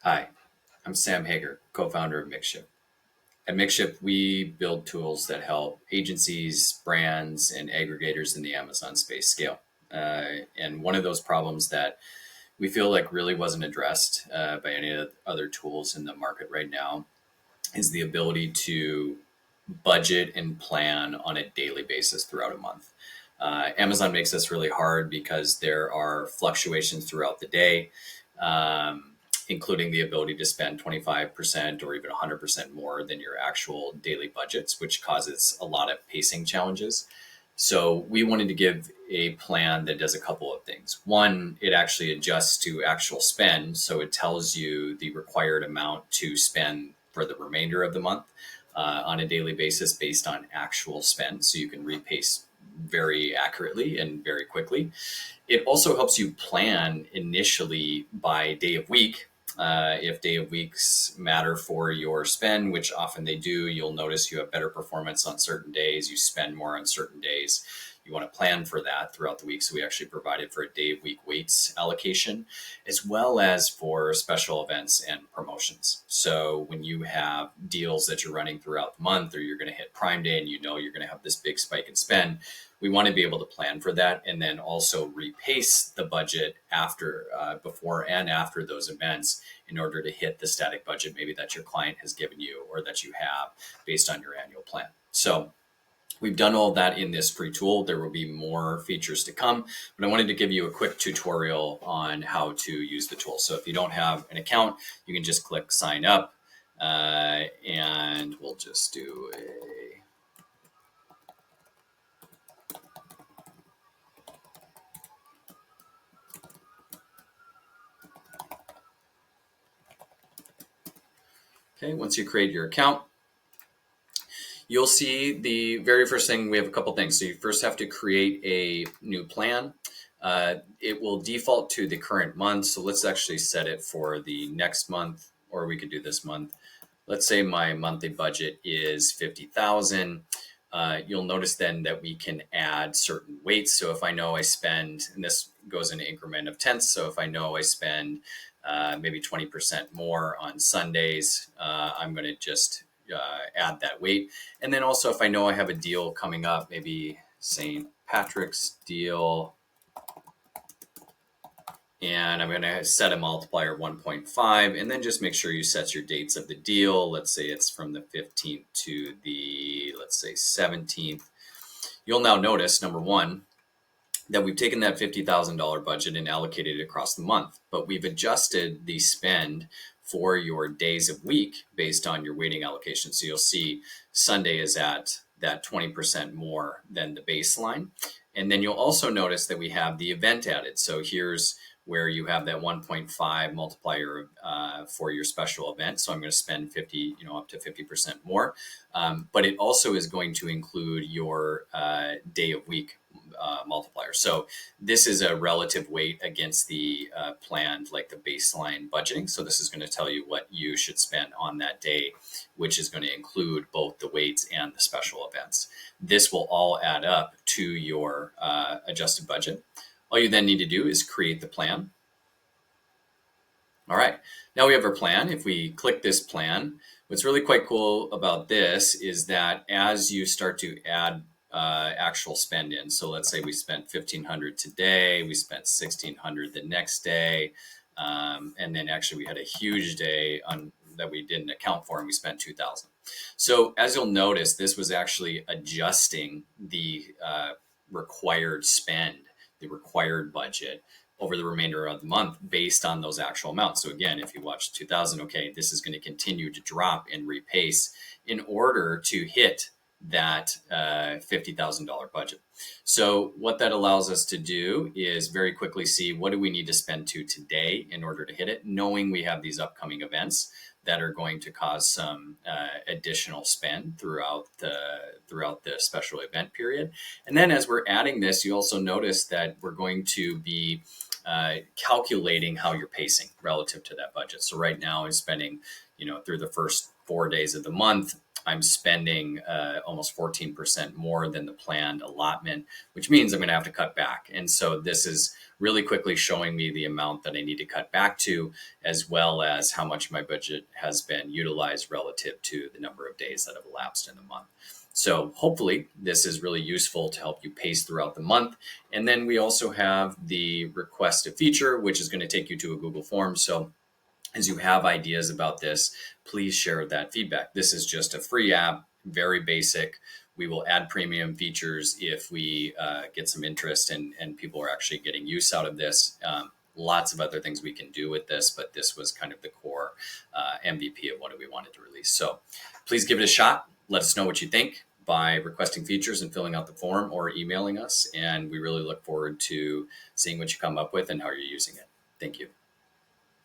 Hi, I'm Sam Hager, co-founder of MixShift. At MixShift, we build tools that help agencies, brands, and aggregators in the Amazon space scale. And one of those problems that we feel like really wasn't addressed by any of the other tools in the market right now is the ability to budget and plan on a daily basis throughout a month. Amazon makes this really hard because there are fluctuations throughout the day, including the ability to spend 25% or even 100% more than your actual daily budgets, which causes a lot of pacing challenges. So we wanted to give a plan that does a couple of things. One, it actually adjusts to actual spend. So it tells you the required amount to spend for the remainder of the month on a daily basis based on actual spend. So you can repace very accurately and very quickly. It also helps you plan initially by day of week. If day of weeks matter for your spend, which often they do, you'll notice you have better performance on certain days, you spend more on certain days. You want to plan for that throughout the week. So we actually provided for a day of week weights allocation, as well as for special events and promotions. So when you have deals that you're running throughout the month, or you're going to hit Prime Day and you know you're going to have this big spike in spend, we want to be able to plan for that and then also repace the budget after, before and after those events in order to hit the static budget maybe that your client has given you or that you have based on your annual plan. So we've done all of that in this free tool. There will be more features to come, but I wanted to give you a quick tutorial on how to use the tool. So if you don't have an account, you can just click sign up, and we'll just do a okay. Once you create your account, you'll see the very first thing. We have a couple things. So you first have to create a new plan. It will default to the current month. So let's actually set it for the next month, or we could do this month. Let's say my monthly budget is 50,000. You'll notice then that we can add certain weights. So if I know I spend, and this goes in an increment of tenths. So if I know I spend maybe 20% more on Sundays, I'm going to just add that weight. And then also if I know I have a deal coming up, maybe St. Patrick's deal, and I'm going to set a multiplier of 1.5, and then just make sure you set your dates of the deal. Let's say it's from the 15th to the, let's say, 17th. You'll now notice, number one, that we've taken that $50,000 budget and allocated it across the month, but we've adjusted the spend for your days of week based on your weighting allocation. So you'll see Sunday is at that 20% more than the baseline. And then you'll also notice that we have the event added. So here's where you have that 1.5 multiplier for your special event. So I'm going to spend 50, up to 50% more. But it also is going to include your day of week multiplier. So this is a relative weight against the planned, like the baseline budgeting. So this is going to tell you what you should spend on that day, which is going to include both the weights and the special events. This will all add up to your adjusted budget. All you then need to do is create the plan. All right, now we have our plan. If we click this plan, what's really quite cool about this is that as you start to add actual spend in, so let's say we spent $1,500 today, we spent $1,600 the next day, and then actually we had a huge day that we didn't account for, and we spent $2,000. So as you'll notice, this was actually adjusting the required spend, the required budget over the remainder of the month based on those actual amounts. So again, if you watch 2000, okay, this is going to continue to drop and repace in order to hit that $50,000 budget. So what that allows us to do is very quickly see what do we need to spend to today in order to hit it, knowing we have these upcoming events that are going to cause some additional spend throughout the special event period. And then as we're adding this, you also notice that we're going to be calculating how you're pacing relative to that budget. So right now I'm spending, through the first 4 days of the month, I'm spending almost 14% more than the planned allotment, which means I'm going to have to cut back. And so this is really quickly showing me the amount that I need to cut back to, as well as how much my budget has been utilized relative to the number of days that have elapsed in the month. So hopefully this is really useful to help you pace throughout the month. And then we also have the request a feature, which is going to take you to a Google form. So as you have ideas about this, please share that feedback. This is just a free app, very basic. We will add premium features if we get some interest and people are actually getting use out of this. Lots of other things we can do with this, but this was kind of the core MVP of what we wanted to release. So please give it a shot. Let us know what you think by requesting features and filling out the form or emailing us. And we really look forward to seeing what you come up with and how you're using it. Thank you.